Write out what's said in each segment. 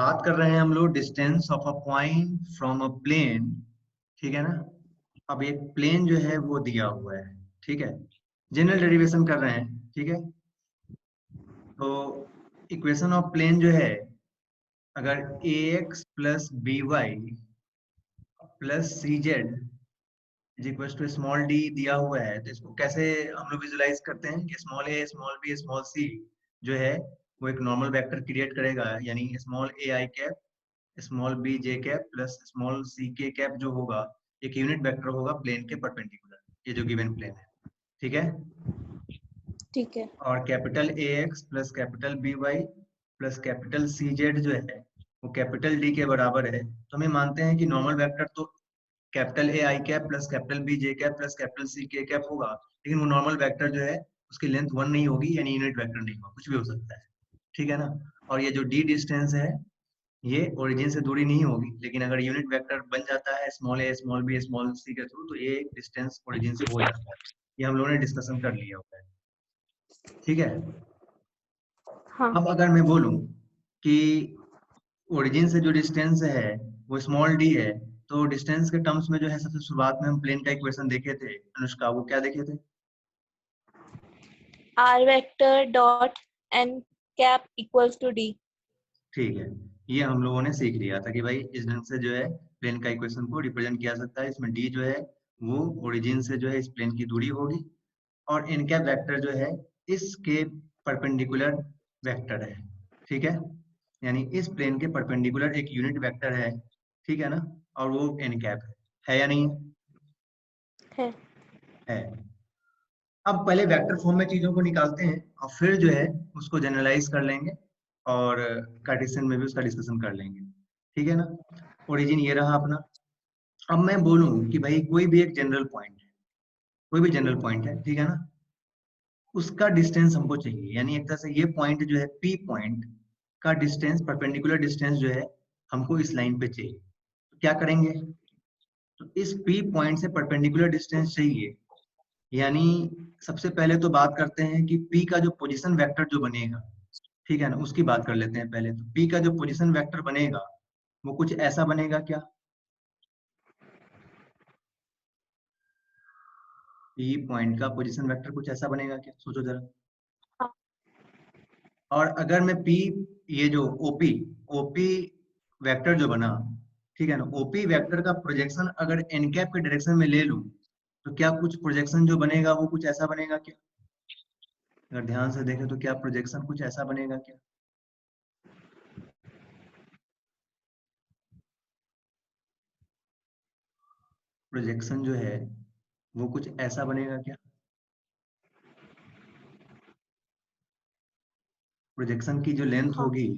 बात कर रहे हैं हम लोग distance of a point from a plane. ठीक है ना। अब एक प्लेन जो है वो दिया हुआ है। ठीक है। जनरल डेरिवेशन कर रहे हैं। ठीक है। तो इक्वेशन ऑफ प्लेन जो है, अगर a x plus b Y plus c z is equal to small d दिया हुआ है, तो इसको कैसे हम लोग विजुलाइज करते हैं कि small a small b small c जो है वो एक नॉर्मल वेक्टर क्रिएट करेगा, यानी small a I cap small b J cap plus small c के कैप जो होगा एक यूनिट वेक्टर होगा प्लेन के परपेंडिकुलर, ये जो गिवन प्लेन है। ठीक है। ठीक है। और capital A x plus capital B Y plus capital C Z जो है वो कैपिटल डी के बराबर है। तो हम ये मानते हैं कि नॉर्मल वेक्टर तो capital A I cap plus capital B J cap plus capital C के कैप होगा, लेकिन वो नॉर्मल वेक्टर जो है उसकी लेंथ 1 नहीं होगी, यानी यूनिट वेक्टर नहीं होगा, कुछ भी हो सकता है। ठीक है ना। और ये जो डी डिस्टेंस है ये ओरिजिन से दूरी नहीं होगी, लेकिन अगर यूनिट वेक्टर बन जाता है small a small b small c के थ्रू, तो ये डिस्टेंस ओरिजिन से हो जाता है। ये हम लोगों ने डिस्कशन कर लिया होता है। ठीक है। हाँ। अब अगर मैं बोलूं कि ओरिजिन से जो डिस्टेंस है वो स्मॉल डी है, तो डिस्टेंस के टर्म्स में जो है सबसे शुरुआत में हम प्लेन का इक्वेशन देखे थे अनुष्का, वो क्या देखे थे? R vector dot N cap equals to D. ठीक है। ये हम लोगों ने सीख लिया था कि भाई इस ढंग से जो है प्लेन का इक्वेशन को रिप्रेजेंट किया सकता है। इसमें डी जो है वो ओरिजिन से जो है इस प्लेन की दूरी होगी, और इनकैप वेक्टर जो है इसके परपेंडिकुलर वेक्टर है। ठीक है। यानी इस प्लेन के परपेंडिकुलर एक यूनिट वेक्टर है। ठीक है ना। और वो इनकैप है या नहीं है। है? अब पहले वेक्टर फॉर्म में चीजों को निकालते हैं और फिर जो है उसको जनरलाइज कर लेंगे और कार्टेशियन में भी उसका डिस्कशन कर लेंगे। ठीक है ना। ओरिजिन ये रहा अपना। अब मैं बोलूं कि भाई कोई भी एक जनरल पॉइंट है, कोई भी जनरल पॉइंट है, ठीक है ना, उसका डिस्टेंस हमको चाहिए, यानी एक तरह से ये पॉइंट जो है पी पॉइंट का डिस्टेंस परपेंडिकुलर डिस्टेंस जो है हमको इस लाइन पे चाहिए। तो क्या करेंगे? तो इस पी पॉइंट से परपेंडिकुलर डिस्टेंस चाहिए, यानी सबसे पहले तो बात करते हैं कि पी का जो पोजीशन वेक्टर जो बनेगा, ठीक है ना, उसकी बात कर लेते हैं पहले। तो पी का जो पोजीशन वेक्टर बनेगा वो कुछ ऐसा बनेगा क्या? पी पॉइंट का पोजीशन वेक्टर कुछ ऐसा बनेगा क्या? सोचो जरा। हाँ। और अगर मैं पी, ये जो ओपी ओपी वेक्टर जो बना, ठीक है ना, ओपी वेक्टर का प्रोजेक्शन अगर एन कैप के डायरेक्शन में ले लूं, तो क्या कुछ प्रोजेक्शन जो बनेगा वो कुछ ऐसा बनेगा क्या? अगर ध्यान से देखें तो क्या प्रोजेक्शन कुछ ऐसा बनेगा क्या? प्रोजेक्शन जो है वो कुछ ऐसा बनेगा क्या? प्रोजेक्शन की जो लेंथ हाँ। होगी,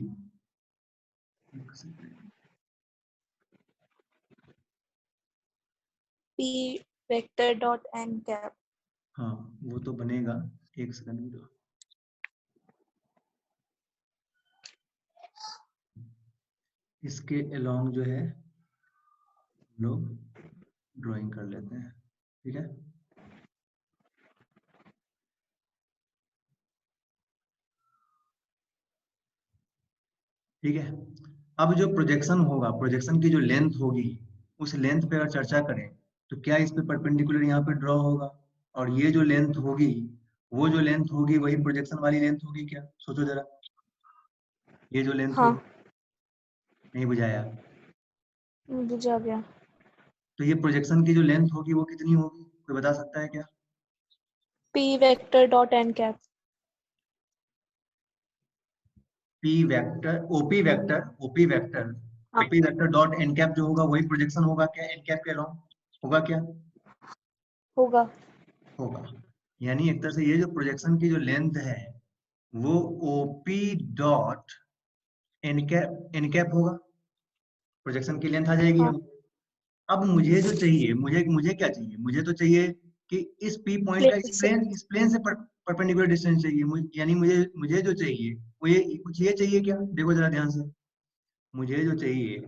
P vector dot N cap. हाँ वो तो बनेगा। एक सेकंड में दो। इसके अलोंग जो है लोग ड्राइंग कर लेते हैं। ठीक है। ठीक है। अब जो प्रोजेक्शन होगा, प्रोजेक्शन की जो लेंथ होगी, उस लेंथ पे अगर चर्चा करें तो क्या इस पे परपेंडिकुलर यहाँ पे ड्रॉ होगा? और ये जो लेंथ होगी, वो जो लेंथ होगी वही प्रोजेक्शन वाली लेंथ होगी क्या? सोचो जरा। ये जो लेंथ हाँ, होगी, नहीं बुझाया? बुझा गया। तो ये प्रोजेक्शन की जो लेंथ होगी वो कितनी होगी, कोई बता सकता है क्या? P vector dot N cap. P vector OP vector OP vector हाँ। OP vector dot N cap जो होगा वही प्रोजेक्शन होगा क्या एन कैप के अलोंग? होगा क्या? होगा। होगा। यानी एक तरह से ये जो प्रोजेक्शन की जो लेंथ है वो ओपी डॉट एन कैप होगा। प्रोजेक्शन की लेंथ आ जाएगी हाँ। हम। अब मुझे जो चाहिए, मुझे मुझे क्या चाहिए? मुझे तो चाहिए कि इस पी पॉइंट का प्लेन से। इस प्लेन से परपेंडिकुलर डिस्टेंस चाहिए। यानी मुझे मुझे जो चाहिए वो ये कुछ ये चाहिए क्या? देखो जरा ध्यान से। मुझे जो चाहिए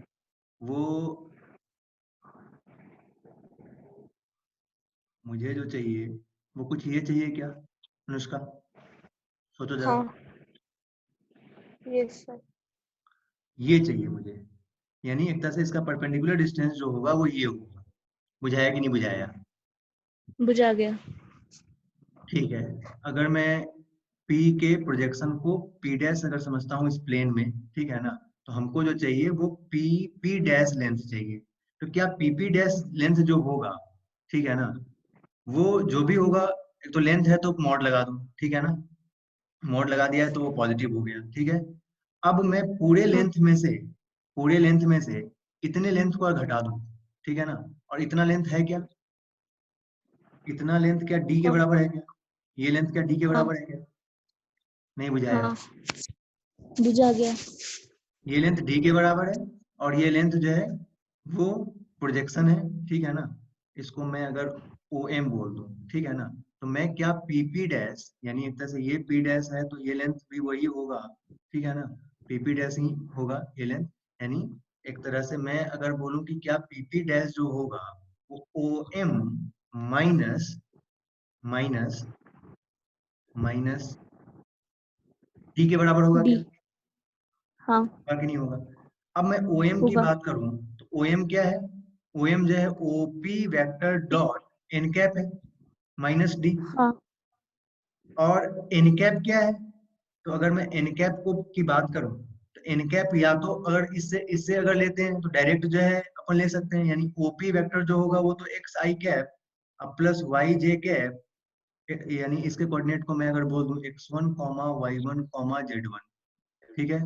वो मुझे जो चाहिए वो कुछ ये चाहिए क्या अनुष्का? सोचो जरा। हाँ। Yes sir. ये चाहिए मुझे, यानी एक तरह से इसका परपेंडिकुलर डिस्टेंस जो होगा वो ये होगा। बुझाया कि नहीं बुझाया? बुझा गया। ठीक है। अगर मैं P के प्रोजेक्शन को P डैश अगर समझता हूँ इस प्लेन में, ठीक है ना, तो हमको जो चाहिए वो P डैश लेंथ चाहिए। तो क्या PP डैश लेंथ जो होगा, ठीक है ना, वो जो भी होगा, एक तो लेंथ है तो मॉड लगा दो, ठीक है ना, मॉड लगा दिया है तो वो पॉजिटिव हो गया, ठीक है। अब मैं हाँ पूरे लेंथ में से इतने लेंथ को और घटा दूं, ठीक है ना, और इतना लेंथ है क्या, इतना लेंथ क्या D के हाँ बराबर है क्या, ये लेंथ क्या D के हाँ बराबर है क्या? नहीं बुझाया? हाँ बुझा गया। ये लेंथ D के बराबर है, और ये लेंथ जो है वो प्रोजेक्शन है, ठीक है ना। इसको मैं अगर OM बोल दूं, ठीक है ना, तो मैं क्या PP डैश, यानी एक तरह से ये P डैश है तो ये लेंथ भी वही होगा, ठीक है ना, PP डैश ही होगा ये लेंथ। यानी एक तरह से मैं अगर बोलूं कि क्या PP डैश जो होगा वो OM minus minus minus D के बराबर होगा डी। क्या? हाँ होगा कि नहीं होगा? अब मैं OM की होगा। बात करूं तो OM क्या है? OM जो है OP vector dot N cap है माइनस डी। हाँ और एन कैप क्या है? तो अगर मैं एन कैप को की बात करूं तो एन कैप या तो अगर इससे इससे अगर लेते हैं तो डायरेक्ट जो है अपन ले सकते हैं, यानी OP वेक्टर जो होगा वो तो एक्स आई कैप अब प्लस वाई जे कैप, यानी इसके कोऑर्डिनेट को मैं अगर बोल दूं x1 comma y1 comma z1, ठीक है,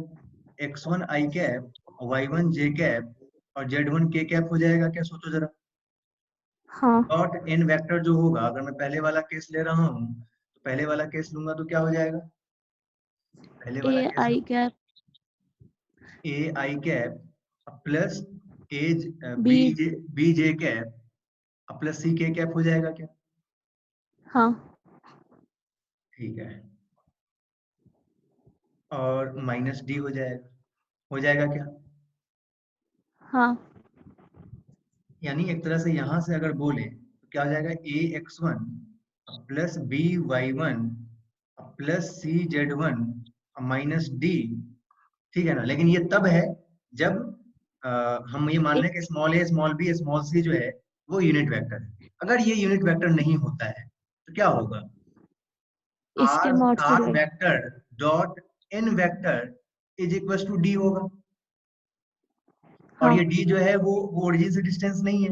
x1 आई कैप, y1 जे कैप और z1 के कैप हो जाएगा क्या, सोचो जरा। हाँ। डॉट एन वेक्टर जो होगा, अगर मैं पहले वाला केस ले रहा हूँ तो पहले वाला केस लूंगा तो क्या हो जाएगा, पहले ए वाला case i cap a I cap plus as b. B J cap plus c के कैप हो जाएगा क्या? हाँ ठीक है। और माइनस डी हो जाएगा क्या? हाँ यानी एक तरह से यहां से अगर बोले तो क्या हो जाएगा, a x one plus b y one plus c z one minus d, ठीक है ना। लेकिन ये तब है जब हम ये मान लें कि small a small b small c जो है वो यूनिट वेक्टर है। अगर ये यूनिट वेक्टर नहीं होता है तो क्या होगा, इसके आर मॉड से R divide. Vector dot N vector is equal to D होगा। और हाँ ये डी जो है वो ओरिजिन से डिस्टेंस नहीं है,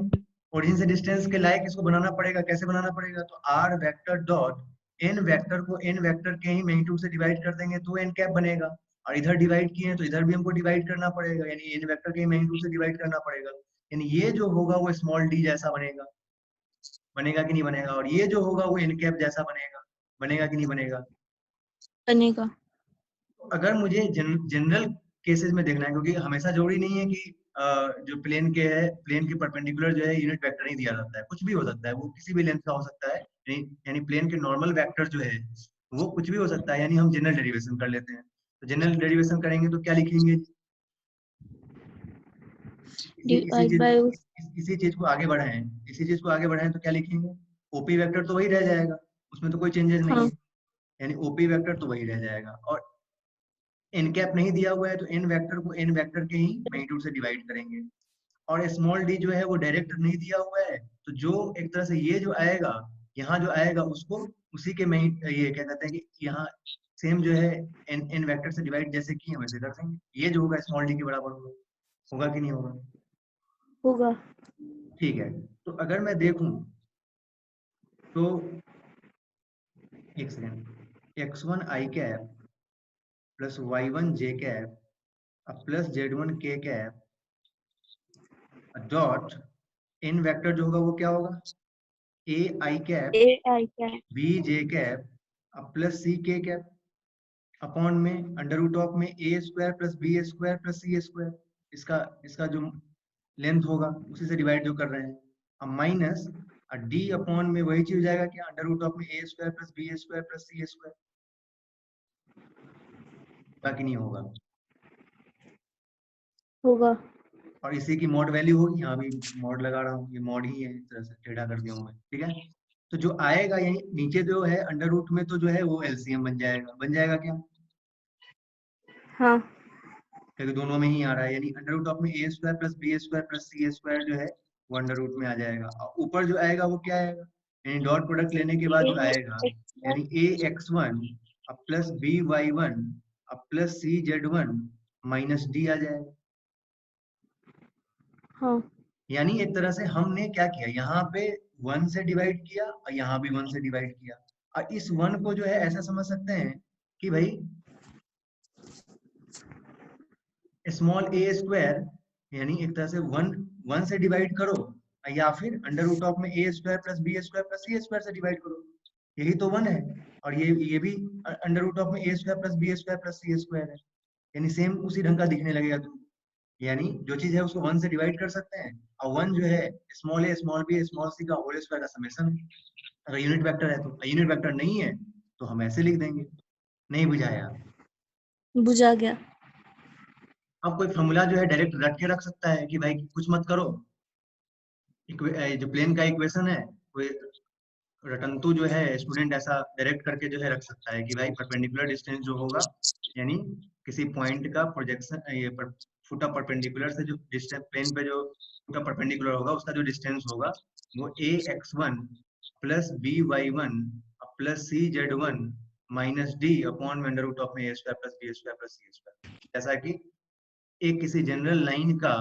ओरिजिन से डिस्टेंस के लायक इसको बनाना पड़ेगा। कैसे बनाना पड़ेगा, तो R vector dot N vector को एन वेक्टर के ही मैग्नीट्यूड से डिवाइड कर देंगे तो एन कैप बनेगा। और इधर डिवाइड किए हैं तो इधर भी हमको डिवाइड करना पड़ेगा, यानी एन वेक्टर के ही मैग्नीट्यूड से डिवाइड करना पड़ेगा। यानी ये जो होगा वो स्मॉल डी जैसा बनेगा, बनेगा कि नहीं बनेगा, और ये जो होगा वो एन कैप जैसा बनेगा, बनेगा कि नहीं बनेगा। बनेगा। अगर मुझे जनरल केसेस में देखना है, क्योंकि हमेशा जरूरी नहीं है कि जो प्लेन के है प्लेन के परपेंडिकुलर जो है यूनिट वेक्टर नहीं दिया जाता है, कुछ भी हो सकता है, वो किसी भी लेंथ का हो सकता है, यानी प्लेन के नॉर्मल वेक्टर जो है वो कुछ भी हो सकता है। यानी हम जनरल डेरिवेशन कर लेते हैं, तो जनरल डेरिवेशन करेंगे तो क्या लिखेंगे, डिवाइड बाय। इसी चीज को आगे बढ़ाएं, इसी चीज को आगे बढ़ाएं तो क्या लिखेंगे, ओपी वेक्टर तो वही रह जाएगा, उसमें तो कोई चेंजेस नहीं हाँ है, यानी ओपी वेक्टर तो वही रह जाएगा। और एन कैप नहीं दिया हुआ है तो एन वेक्टर को एन वेक्टर के ही मैग्नीट्यूड से डिवाइड करेंगे। और स्मॉल डी जो है वो डायरेक्ट नहीं दिया हुआ है, तो जो एक तरह से ये जो आएगा, यहाँ जो आएगा उसको उसी के में ये क्या कहते हैं कि यहाँ सेम जो है एन एन वेक्टर से डिवाइड जैसे कि हम वैसे कर देंगे, ये जो होगा स्मॉल डी के बराबर होगा, होगा कि नहीं होगा। होगा। ठीक है। तो अगर मैं देखूं तो एक second, x one i cap plus y one j cap plus z one k cap dot n vector जो होगा वो क्या होगा, a I cap a I cap. B J cap plus c के कैप अपॉन में under root of में a square plus b square plus c square, इसका इसका जो लेंथ होगा उसी से डिवाइड जो कर रहे हैं। अब माइनस डी अपॉन में वही चीज हो जाएगा कि अंडर रूट ऑफ में a square plus b square plus c square, बाकी नहीं होगा। होगा। और इसी की मॉड वैल्यू होगी, यहाँ भी मॉड लगा रहा हूँ, ये मॉड ही है, इस तरह से टेढ़ा कर दिया हूँ मैं, ठीक है। तो जो आएगा यही नीचे जो है अंडर रूट में, तो जो है वो एलसीएम बन जाएगा क्या, हाँ क्योंकि दोनों में ही आ रहा है, यानी अंडर रूट ऑफ में a square plus b square plus c square जो है वो अंडर रूट में आ जाएगा। और ऊपर जो आएगा वो क्या आएगा, यानी डॉट प्रोडक्ट लेने के बाद जो आएगा, यानी ए एक्स वन अब प्लस बी वाई वन अब plus c z one minus D आ जाएगा। हाँ यानी एक तरह से हमने क्या किया, यहाँ पे 1 से डिवाइड किया और यहाँ भी 1 से डिवाइड किया। और इस 1 को जो है ऐसा समझ सकते हैं कि भाई स्मॉल ए स्क्वायर, यानी एक तरह से 1 से डिवाइड करो या फिर अंडर रूट ऑफ में a square plus b square plus c square से डिवाइड करो, यही तो 1 है। और ये भी अंडर रूट ऑफ में a square plus b square plus c square है, यानी सेम उसी ढंग का दिखने लगेगा। तो यानी जो चीज है उसको 1 से डिवाइड कर सकते हैं, और 1 जो है small a small b small सी का होल स्क्वायर का समेशन है। अगर यूनिट वेक्टर है तो, यूनिट वेक्टर नहीं है तो हम ऐसे लिख देंगे। नहीं बुझाया? बुझा गया। अब कोई फॉर्मूला जो है डायरेक्ट रट के रख सकता है कि भाई कुछ मत करो, जो प्लेन का इक्वेशन है कोई रटंतु जो है स्टूडेंट ऐसा डायरेक्ट करके जो है रख सकता है कि भाई परपेंडिकुलर डिस्टेंस जो होगा, यानी किसी पॉइंट का प्रोजेक्शन, ये फुटा परपेंडिकुलर से जो डिस्टेंस प्लेन पे जो फुटा परपेंडिकुलर होगा उसका जो डिस्टेंस होगा वो a x one plus b y one plus c z one minus d upon under root of a square plus b square plus c square. जैसा कि एक किसी जनरल लाइन का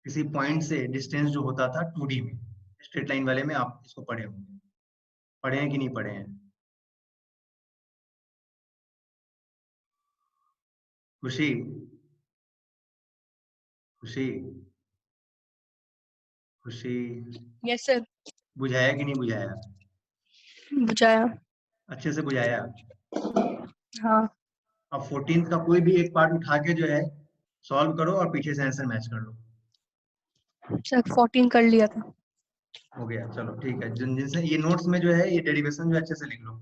किसी पॉइंट से डिस्टेंस जो होता था 2D में, स्ट्रेट लाइन वाले में आप इसको पढ़े होंगे, पढ़े हैं कि नहीं पढ़े हैं? खुशी खुशी खुशी यस सर। बुझाया कि नहीं बुझाया? बुझाया। अच्छे से बुझाया। हाँ अब 14th का कोई भी एक पार्ट उठा के जो है सॉल्व करो और पीछे से आंसर मैच कर लो। सर 14 कर लिया था। हो गया, चलो ठीक है। जिनसे ये नोट्स में जो है ये डेरिवेशन जो अच्छे से लिख लो।